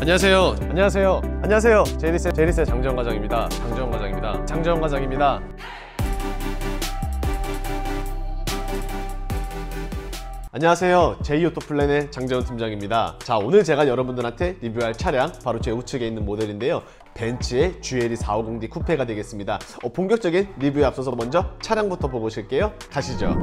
안녕하세요. 안녕하세요. 안녕하세요. 제이리스의 장재원 과장입니다. 장재원 과장입니다. 안녕하세요. 제이오토플랜의 장재원 팀장입니다. 자, 오늘 제가 여러분들한테 리뷰할 차량 바로 제 우측에 있는 모델인데요. 벤츠의 GLE 450D 쿠페가 되겠습니다. 본격적인 리뷰에 앞서서 먼저 차량부터 보고 오실게요. 가시죠.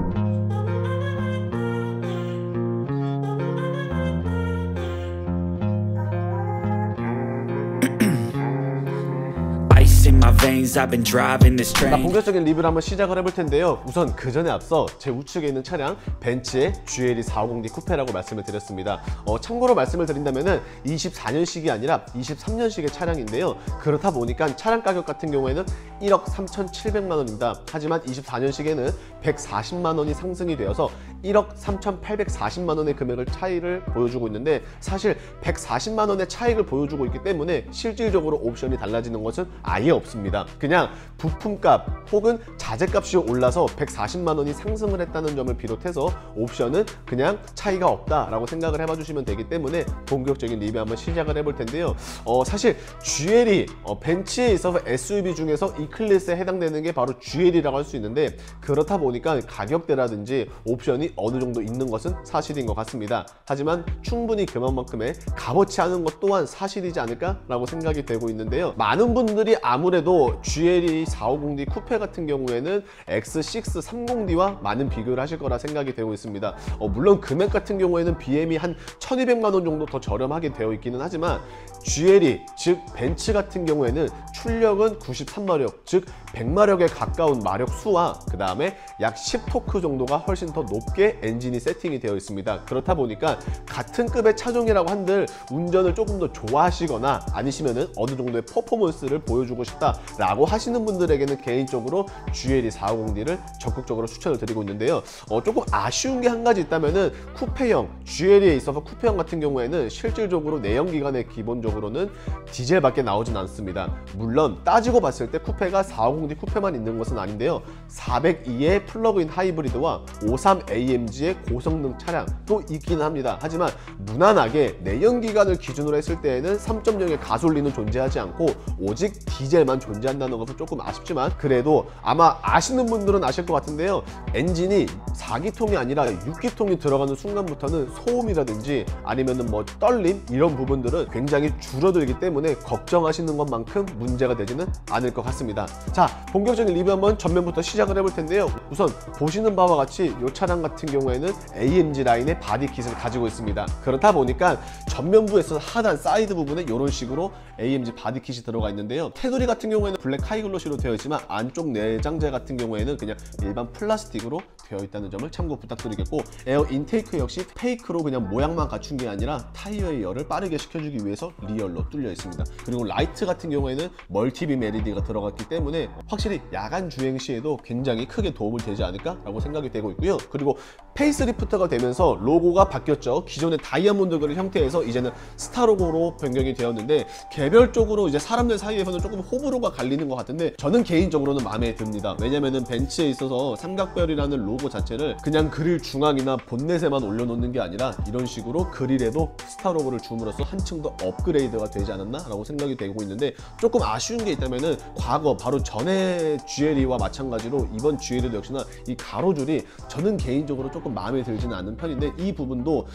본격적인 리뷰를 한번 시작을 해볼 텐데요. 우선 그 전에 앞서 제 우측에 있는 차량 벤츠의 GLE 450D 쿠페라고 말씀을 드렸습니다. 참고로 말씀을 드린다면은 24년식이 아니라 23년식의 차량인데요. 그렇다 보니까 차량 가격 같은 경우에는 1억 3,700만 원입니다. 하지만 24년식에는 140만 원이 상승이 되어서 1억 3,840만 원의 금액을 차이를 보여주고 있는데, 사실 140만 원의 차익을 보여주고 있기 때문에 실질적으로 옵션이 달라지는 것은 아예 없습니다. 그냥 부품값 혹은 자재값이 올라서 140만 원이 상승을 했다는 점을 비롯해서 옵션은 그냥 차이가 없다라고 생각을 해봐 주시면 되기 때문에 본격적인 리뷰 한번 시작을 해볼 텐데요. 사실 GLE 벤츠에 있어서 SUV 중에서 이 클래스에 해당되는 게 바로 GLE라고 할 수 있는데, 그렇다 보니까 가격대라든지 옵션이 어느 정도 있는 것은 사실인 것 같습니다. 하지만 충분히 그만큼의 값어치 않은 것 또한 사실이지 않을까라고 생각이 되고 있는데요. 많은 분들이 아무래도 GLE 450D 쿠페 같은 경우에는 X630D와 많은 비교를 하실 거라 생각이 되고 있습니다. 물론 금액 같은 경우에는 BM이 한 1200만 원 정도 더 저렴하게 되어 있기는 하지만 GLE, 즉 벤츠 같은 경우에는 출력은 93마력, 즉 100마력에 가까운 마력 수와 그 다음에 약 10토크 정도가 훨씬 더 높게 엔진이 세팅이 되어 있습니다. 그렇다 보니까 같은 급의 차종이라고 한들 운전을 조금 더 좋아하시거나 아니시면은 어느 정도의 퍼포먼스를 보여주고 싶다라고 하시는 분들에게는 개인적으로 GLE 450D를 적극적으로 추천을 드리고 있는데요. 조금 아쉬운 게 한 가지 있다면은 쿠페형, GLE에 있어서 쿠페형 같은 경우에는 실질적으로 내연기관에 기본적으로는 디젤밖에 나오진 않습니다. 물론 따지고 봤을 때 쿠페가 450D 쿠페만 있는 것은 아닌데요. 402의 플러그인 하이브리드와 53AMG의 고성능 차량도 있기는 합니다. 하지만 무난하게 내연기관을 기준으로 했을 때에는 3.0의 가솔린은 존재하지 않고 오직 디젤만 존재한다는 것은 조금 아쉽지만, 그래도 아마 아시는 분들은 아실 것 같은데요. 엔진이 4기통이 아니라 6기통이 들어가는 순간부터는 소음이라든지 아니면은 뭐 떨림 이런 부분들은 굉장히 줄어들기 때문에 걱정하시는 것만큼 문제가 되지는 않을 것 같습니다. 자, 본격적인 리뷰 한번 전면부터 시작을 해볼 텐데요. 우선 보시는 바와 같이 이 차량 같은 경우에는 AMG 라인의 바디 킷을 가지고 있습니다. 그렇다 보니까 전면부에서 하단 사이드 부분에 이런 식으로 AMG 바디 킷이 들어가 있는데요. 테두리 같은 경우에는 블랙 하이글로시로 되어 있지만 안쪽 내장재 같은 경우에는 그냥 일반 플라스틱으로 되어 있다는 점을 참고 부탁드리겠고, 에어 인테이크 역시 페이크로 그냥 모양만 갖춘 게 아니라 타이어의 열을 빠르게 식혀주기 위해서 리얼로 뚫려 있습니다. 그리고 라이트 같은 경우에는 멀티빔 LED가 들어갔기 때문에 확실히 야간 주행 시에도 굉장히 크게 도움을 되지 않을까라고 생각이 되고 있고요. 그리고 페이스리프트가 되면서 로고가 바뀌었죠. 기존의 다이아몬드 그릴 형태에서 이제는 스타 로고로 변경이 되었는데, 개별적으로 이제 사람들 사이에서는 조금 호불호가 갈리는 것 같은데 저는 개인적으로는 마음에 듭니다. 왜냐면은 벤츠에 있어서 삼각별이라는 로고 자체를 그냥 그릴 중앙이나 본넷에만 올려놓는 게 아니라 이런 식으로 그릴에도 스타 로고를 줌으로써 한층 더 업그레이드가 되지 않았나 라고 생각이 되고 있는데, 조금 아쉬운 게 있다면은 과거 바로 전에 GLE와 마찬가지로 이번 GLE도 역시나 이 가로줄이 저는 개인적으로 조금 마음에 들지는 않는 편인데, 이 부분도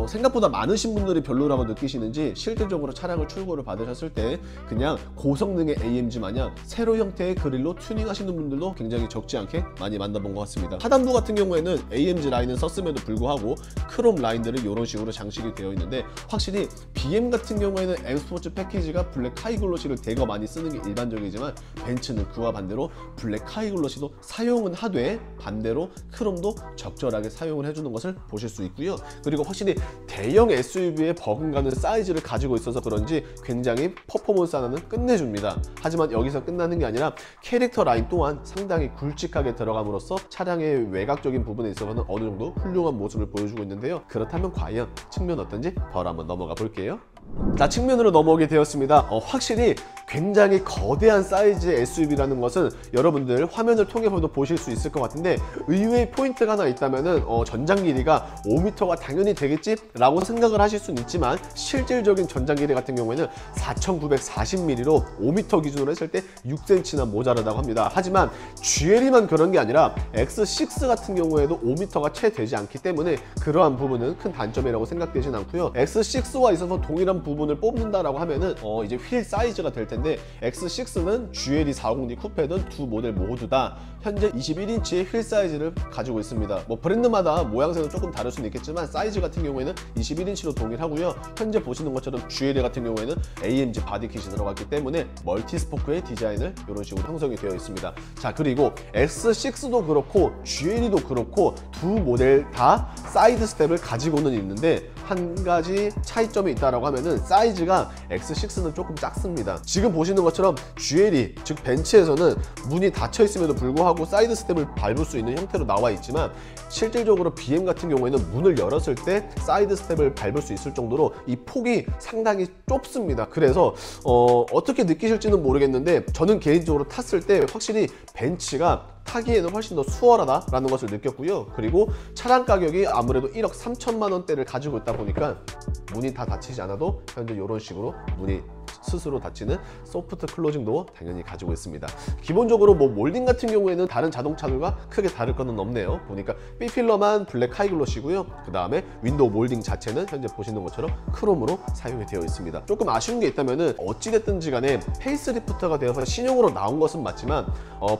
생각보다 많으신 분들이 별로라고 느끼시는지 실질적으로 차량을 출고를 받으셨을 때 그냥 고성능의 AMG 마냥 세로 형태의 그릴로 튜닝 하시는 분들도 굉장히 적지 않게 많이 만나본 것 같습니다. 하단부 같은 경우에는 AMG 라인은 썼음에도 불구하고 크롬 라인들이 이런 식으로 장식이 되어 있는데, 확실히 BM 같은 경우에는 M 스포츠 패키지가 블랙 하이글로시를 대거 많이 쓰는 게 일반적이지만 벤츠는 그와 반대로 블랙 하이글로시도 사용은 하되 반대로 크롬도 적절하게 사용을 해주는 것을 보실 수 있고요. 그리고 확실히 대형 SUV의 버금가는 사이즈를 가지고 있어서 그런지 굉장히 퍼포먼스 하나는 끝내줍니다. 하지만 여기서 끝나는 게 아니라 캐릭터 라인 또한 상당히 굵직하게 들어감으로써 차량의 외곽적인 부분에 있어서는 어느 정도 훌륭한 모습을 보여주고 있는데요. 그렇다면 과연 측면 어떤지 바로 한번 넘어가 볼게요. 자, 측면으로 넘어오게 되었습니다. 확실히 굉장히 거대한 사이즈의 SUV라는 것은 여러분들 화면을 통해서도 보실 수 있을 것 같은데, 의외의 포인트가 하나 있다면은 전장 길이가 5m가 당연히 되겠지 라고 생각을 하실 수는 있지만, 실질적인 전장 길이 같은 경우에는 4940mm로 5m 기준으로 했을 때 6cm나 모자라다고 합니다. 하지만 GLE만 그런 게 아니라 X6 같은 경우에도 5m가 채 되지 않기 때문에 그러한 부분은 큰 단점이라고 생각되진 않고요. X6와 있어서 동일한 부분을 뽑는다라고 하면은 이제 휠 사이즈가 될 텐데, X6는 GLE 450D 쿠페든 두 모델 모두 다 현재 21인치의 휠 사이즈를 가지고 있습니다. 뭐 브랜드마다 모양새는 조금 다를 수는 있겠지만 사이즈 같은 경우에는 21인치로 동일하고요. 현재 보시는 것처럼 GLE 같은 경우에는 AMG 바디킷이 들어갔기 때문에 멀티 스포크의 디자인을 이런 식으로 형성이 되어 있습니다. 자, 그리고 X6도 그렇고 GLE도 그렇고 두 모델 다 사이드 스텝을 가지고는 있는데, 한 가지 차이점이 있다라고 하면은 사이즈가 X6는 조금 작습니다. 지금 보시는 것처럼 GLE, 즉 벤츠에서는 문이 닫혀 있음에도 불구하고 사이드 스텝을 밟을 수 있는 형태로 나와 있지만, 실질적으로 BM 같은 경우에는 문을 열었을 때 사이드 스텝을 밟을 수 있을 정도로 이 폭이 상당히 좁습니다. 그래서 어떻게 느끼실지는 모르겠는데, 저는 개인적으로 탔을 때 확실히 벤츠가 타기에는 훨씬 더 수월하다라는 것을 느꼈고요. 그리고 차량 가격이 아무래도 1억 3천만 원대를 가지고 있다 보니까 문이 다 닫히지 않아도 현재 이런 식으로 문이 스스로 닫히는 소프트 클로징도 당연히 가지고 있습니다. 기본적으로 뭐 몰딩 같은 경우에는 다른 자동차들과 크게 다를 거는 없네요. 보니까 B필러만 블랙 하이글로시고요. 그 다음에 윈도우 몰딩 자체는 현재 보시는 것처럼 크롬으로 사용이 되어 있습니다. 조금 아쉬운 게 있다면은 어찌됐든지 간에 페이스리프트가 되어서 신형으로 나온 것은 맞지만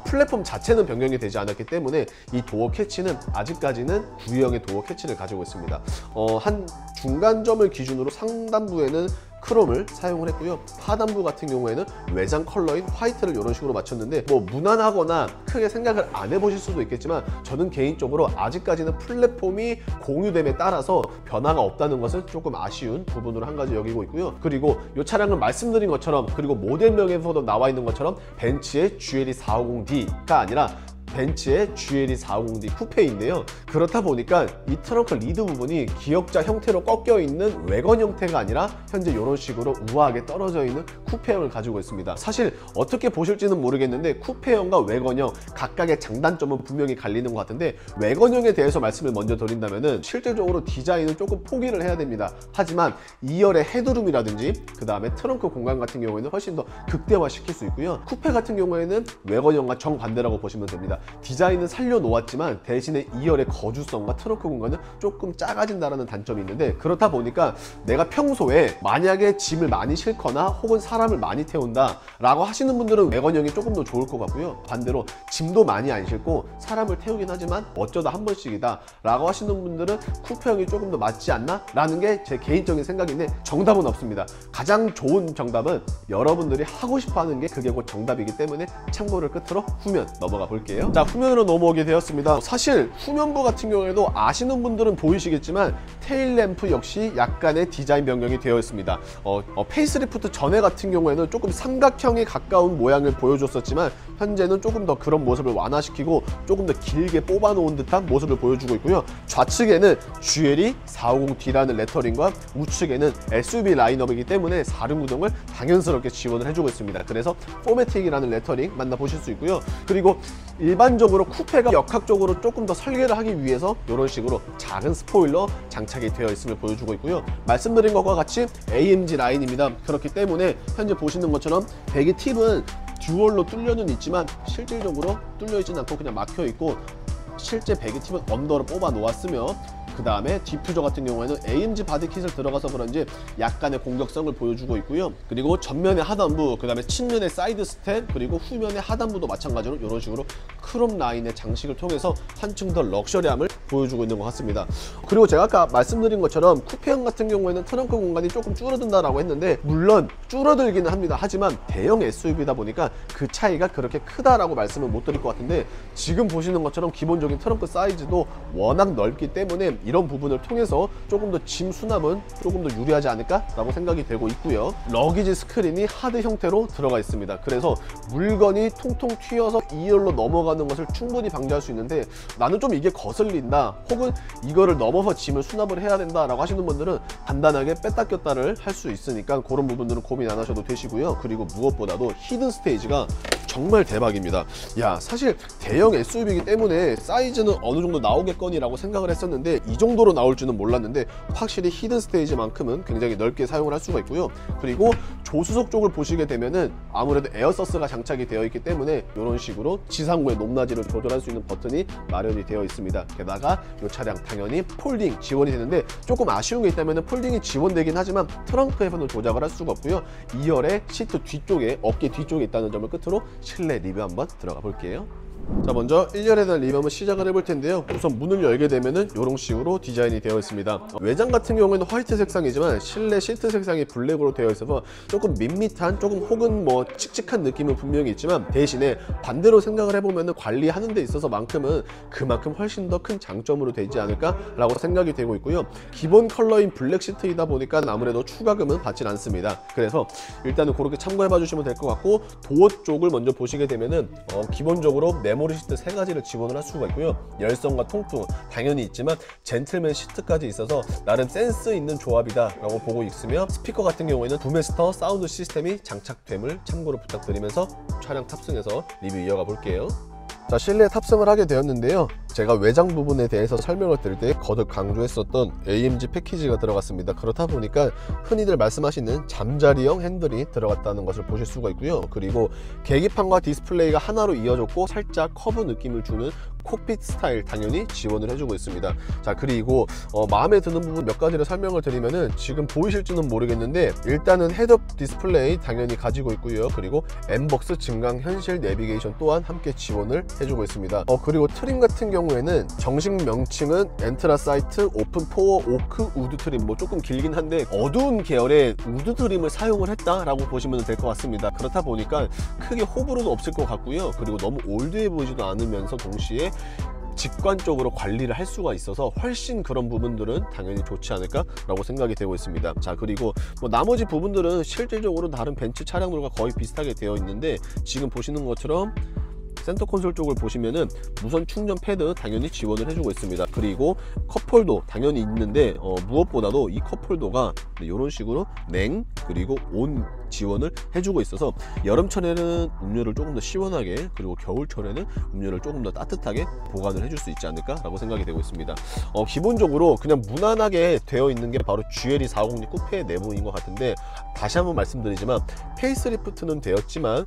플랫폼 자체는 변경이 되지 않았기 때문에 이 도어 캐치는 아직까지는 구형의 도어 캐치를 가지고 있습니다. 한 중간점을 기준으로 상단부에는 크롬을 사용을 했고요. 하단부 같은 경우에는 외장 컬러인 화이트를 이런 식으로 맞췄는데, 뭐 무난하거나 크게 생각을 안 해보실 수도 있겠지만, 저는 개인적으로 아직까지는 플랫폼이 공유됨에 따라서 변화가 없다는 것은 조금 아쉬운 부분으로 한 가지 여기고 있고요. 그리고 이 차량은 말씀드린 것처럼, 그리고 모델명에서도 나와 있는 것처럼 벤츠의 GLE 450D가 아니라 벤츠의 GLE 450D 쿠페인데요. 그렇다 보니까 이 트렁크 리드 부분이 기역자 형태로 꺾여 있는 외건 형태가 아니라 현재 이런 식으로 우아하게 떨어져 있는 쿠페형을 가지고 있습니다. 사실 어떻게 보실지는 모르겠는데 쿠페형과 외건형 각각의 장단점은 분명히 갈리는 것 같은데, 외건형에 대해서 말씀을 먼저 드린다면은 실질적으로 디자인은 조금 포기를 해야 됩니다. 하지만 2열의 헤드룸이라든지 그 다음에 트렁크 공간 같은 경우에는 훨씬 더 극대화시킬 수 있고요. 쿠페 같은 경우에는 외건형과 정반대라고 보시면 됩니다. 디자인은 살려놓았지만 대신에 2열의 거주성과 트렁크 공간은 조금 작아진다는 단점이 있는데, 그렇다 보니까 내가 평소에 만약에 짐을 많이 싣거나 혹은 사람을 많이 태운다 라고 하시는 분들은 외건형이 조금 더 좋을 것 같고요. 반대로 짐도 많이 안 싣고 사람을 태우긴 하지만 어쩌다 한 번씩이다 라고 하시는 분들은 쿠페형이 조금 더 맞지 않나? 라는 게 제 개인적인 생각인데, 정답은 없습니다. 가장 좋은 정답은 여러분들이 하고 싶어 하는 게 그게 곧 정답이기 때문에 참고를 끝으로 후면 넘어가 볼게요. 자, 후면으로 넘어오게 되었습니다. 사실 후면부 같은 경우에도 아시는 분들은 보이시겠지만 테일램프 역시 약간의 디자인 변경이 되어 있습니다. 페이스리프트 전에 같은 경우에는 조금 삼각형에 가까운 모양을 보여줬었지만 현재는 조금 더 그런 모습을 완화시키고 조금 더 길게 뽑아놓은 듯한 모습을 보여주고 있고요. 좌측에는 GLE 450D라는 레터링과 우측에는 SUV 라인업이기 때문에 4륜구동을 당연스럽게 지원을 해주고 있습니다. 그래서 포매틱이라는 레터링 만나보실 수 있고요. 그리고 일반적으로 쿠페가 역학적으로 조금 더 설계를 하기 위해서 이런 식으로 작은 스포일러 장착이 되어 있음을 보여주고 있고요. 말씀드린 것과 같이 AMG 라인입니다. 그렇기 때문에 현재 보시는 것처럼 배기 팁은 듀얼로 뚫려는 있지만 실질적으로 뚫려 있지는 않고 그냥 막혀 있고, 실제 배기 팁은 언더로 뽑아 놓았으며, 그 다음에 디퓨저 같은 경우에는 AMG 바디킷을 들어가서 그런지 약간의 공격성을 보여주고 있고요. 그리고 전면의 하단부, 그 다음에 측면의 사이드 스텝, 그리고 후면의 하단부도 마찬가지로 이런 식으로 크롬 라인의 장식을 통해서 한층 더 럭셔리함을 보여주고 있는 것 같습니다. 그리고 제가 아까 말씀드린 것처럼 쿠페형 같은 경우에는 트렁크 공간이 조금 줄어든다라고 했는데, 물론 줄어들기는 합니다. 하지만 대형 SUV다 보니까 그 차이가 그렇게 크다라고 말씀을 못 드릴 것 같은데, 지금 보시는 것처럼 기본적인 트렁크 사이즈도 워낙 넓기 때문에 이런 부분을 통해서 조금 더 짐 수납은 조금 더 유리하지 않을까라고 생각이 되고 있고요. 러기지 스크린이 하드 형태로 들어가 있습니다. 그래서 물건이 통통 튀어서 2열로 넘어가는 것을 충분히 방지할 수 있는데, 나는 좀 이게 거슬린다 된다, 혹은 이거를 넘어서 짐을 수납을 해야 된다 라고 하시는 분들은 간단하게 뺐다 꼈다를 할 수 있으니까 그런 부분들은 고민 안 하셔도 되시고요. 그리고 무엇보다도 히든 스테이지가 정말 대박입니다. 야, 사실 대형 SUV이기 때문에 사이즈는 어느 정도 나오겠거니라고 생각을 했었는데 이 정도로 나올 줄은 몰랐는데 확실히 히든 스테이지만큼은 굉장히 넓게 사용을 할 수가 있고요. 그리고 조수석 쪽을 보시게 되면은 아무래도 에어서스가 장착이 되어 있기 때문에 이런 식으로 지상구의 높낮이를 조절할 수 있는 버튼이 마련이 되어 있습니다. 게다가 이 차량 당연히 폴딩 지원이 되는데 조금 아쉬운 게 있다면 폴딩이 지원되긴 하지만 트렁크에서는 조작을 할 수가 없고요. 2열에 시트 뒤쪽에, 어깨 뒤쪽에 있다는 점을 끝으로 실내 리뷰 한번 들어가 볼게요. 자, 먼저 1열에 대한 리뷰 한번 시작을 해볼 텐데요. 우선 문을 열게 되면은 이런 식으로 디자인이 되어 있습니다. 외장 같은 경우에는 화이트 색상이지만 실내 시트 색상이 블랙으로 되어 있어서 조금 밋밋한, 조금 혹은 뭐 칙칙한 느낌은 분명히 있지만 대신에 반대로 생각을 해보면은 관리하는 데 있어서만큼은 그만큼 훨씬 더 큰 장점으로 되지 않을까 라고 생각이 되고 있고요. 기본 컬러인 블랙 시트이다 보니까 아무래도 추가금은 받진 않습니다. 그래서 일단은 그렇게 참고해 봐 주시면 될 것 같고, 도어 쪽을 먼저 보시게 되면은 기본적으로 메모리 시트 3가지를 지원을 할 수가 있고요. 열선과 통풍 당연히 있지만 젠틀맨 시트까지 있어서 나름 센스 있는 조합이다 라고 보고 있으며, 스피커 같은 경우에는 부메스터 사운드 시스템이 장착됨을 참고로 부탁드리면서 차량 탑승해서 리뷰 이어가 볼게요. 자, 실내에 탑승을 하게 되었는데요. 제가 외장 부분에 대해서 설명을 드릴 때 거듭 강조했었던 AMG 패키지가 들어갔습니다. 그렇다 보니까 흔히들 말씀하시는 잠자리형 핸들이 들어갔다는 것을 보실 수가 있고요. 그리고 계기판과 디스플레이가 하나로 이어졌고 살짝 커브 느낌을 주는 콕핏 스타일 당연히 지원을 해주고 있습니다. 자, 그리고 마음에 드는 부분 몇 가지를 설명을 드리면은 지금 보이실지는 모르겠는데 일단은 헤드업 디스플레이 당연히 가지고 있고요. 그리고 엠벅스 증강 현실 내비게이션 또한 함께 지원을 해주고 있습니다. 그리고 트림 같은 경우에는 정식 명칭은 엔트라사이트 오픈 포어 오크 우드 트림, 뭐 조금 길긴 한데 어두운 계열의 우드 트림을 사용을 했다라고 보시면 될 것 같습니다. 그렇다 보니까 크게 호불호는 없을 것 같고요. 그리고 너무 올드해 보이지도 않으면서 동시에 직관적으로 관리를 할 수가 있어서 훨씬 그런 부분들은 당연히 좋지 않을까 라고 생각이 되고 있습니다. 자, 그리고 뭐 나머지 부분들은 실질적으로 다른 벤츠 차량들과 거의 비슷하게 되어 있는데, 지금 보시는 것처럼 센터 콘솔 쪽을 보시면은 무선 충전 패드 당연히 지원을 해주고 있습니다. 그리고 컵홀더 당연히 있는데 무엇보다도 이 컵홀더가 이런 식으로 냉 그리고 온 지원을 해주고 있어서 여름철에는 음료를 조금 더 시원하게, 그리고 겨울철에는 음료를 조금 더 따뜻하게 보관을 해줄 수 있지 않을까 라고 생각이 되고 있습니다. 기본적으로 그냥 무난하게 되어 있는 게 바로 GLE 450D 쿠페의 내부인 것 같은데, 다시 한번 말씀드리지만 페이스리프트는 되었지만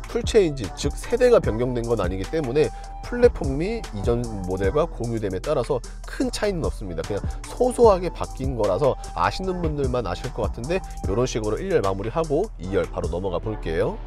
풀체인지, 즉 세대가 변경된 건 아니기 때문에 플랫폼이 이전 모델과 공유됨에 따라서 큰 차이는 없습니다. 그냥 소소하게 바뀐 거라서 아시는 분들만 아실 것 같은데, 이런 식으로 1열 마무리하고 2열 바로 넘어가 볼게요.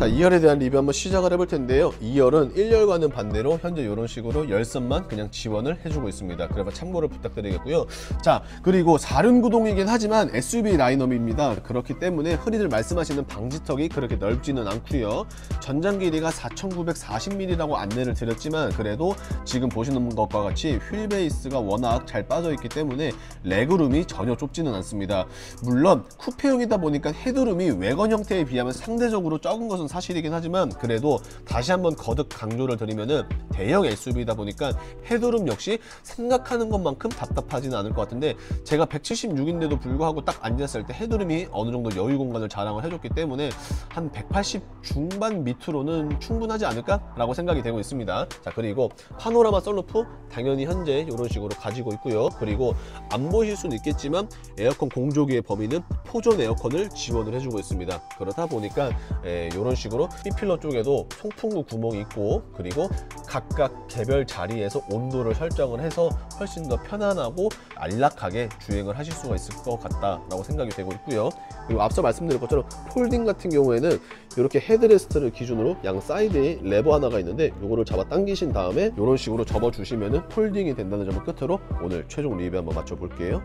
자, 2열에 대한 리뷰 한번 시작을 해볼 텐데요. 2열은 1열과는 반대로 현재 이런 식으로 열선만 그냥 지원을 해주고 있습니다. 그래서 참고를 부탁드리겠고요. 자, 그리고 4륜 구동이긴 하지만 SUV 라인업입니다. 그렇기 때문에 흔히들 말씀하시는 방지턱이 그렇게 넓지는 않고요. 전장 길이가 4940mm라고 안내를 드렸지만 그래도 지금 보시는 것과 같이 휠 베이스가 워낙 잘 빠져 있기 때문에 레그룸이 전혀 좁지는 않습니다. 물론 쿠페용이다 보니까 헤드룸이 외건 형태에 비하면 상대적으로 적은 것은 사실이긴 하지만, 그래도 다시 한번 거듭 강조를 드리면은 대형 SUV이다 보니까 헤드룸 역시 생각하는 것만큼 답답하지는 않을 것 같은데, 제가 176인데도 불구하고 딱 앉았을 때 헤드룸이 어느 정도 여유 공간을 자랑을 해줬기 때문에 한 180 중반 밑으로는 충분하지 않을까 라고 생각이 되고 있습니다. 자, 그리고 파노라마 썬루프 당연히 현재 이런 식으로 가지고 있고요. 그리고 안 보실 수는 있겠지만 에어컨 공조기의 범위는 포존 에어컨을 지원을 해주고 있습니다. 그렇다 보니까 이런 식으로 B필러 쪽에도 송풍구 구멍이 있고, 그리고 각각 개별 자리에서 온도를 설정을 해서 훨씬 더 편안하고 안락하게 주행을 하실 수가 있을 것 같다라고 생각이 되고 있고요. 그리고 앞서 말씀드린 것처럼 폴딩 같은 경우에는 이렇게 헤드레스트를 기준으로 양 사이드에 레버 하나가 있는데 이거를 잡아 당기신 다음에 이런 식으로 접어 주시면은 폴딩이 된다는 점을 끝으로 오늘 최종 리뷰 한번 맞춰 볼게요.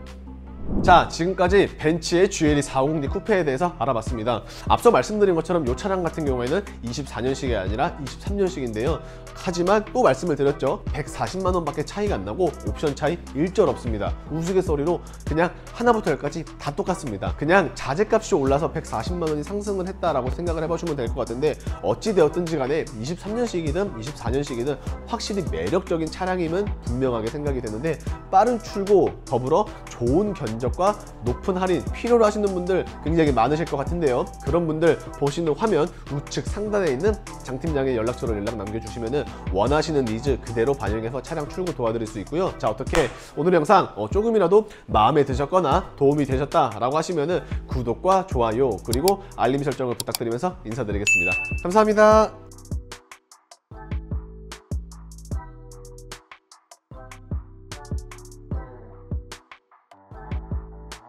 자, 지금까지 벤츠의 GLE 450D 쿠페에 대해서 알아봤습니다. 앞서 말씀드린 것처럼 이 차량 같은 경우에는 24년식이 아니라 23년식인데요. 하지만 또 말씀을 드렸죠. 140만 원밖에 차이가 안 나고 옵션 차이 일절 없습니다. 우스갯소리로 그냥 하나부터 10까지 다 똑같습니다. 그냥 자재값이 올라서 140만 원이 상승을 했다라고 생각을 해보시면 될 것 같은데, 어찌되었든지 간에 23년식이든 24년식이든 확실히 매력적인 차량임은 분명하게 생각이 되는데, 빠른 출고 더불어 좋은 견적과 높은 할인 필요로 하시는 분들 굉장히 많으실 것 같은데요. 그런 분들 보시는 화면 우측 상단에 있는 장 팀장의 연락처로 연락 남겨주시면 원하시는 니즈 그대로 반영해서 차량 출고 도와드릴 수 있고요. 자, 어떻게 오늘 영상 조금이라도 마음에 드셨거나 도움이 되셨다라고 하시면 구독과 좋아요 그리고 알림 설정을 부탁드리면서 인사드리겠습니다. 감사합니다.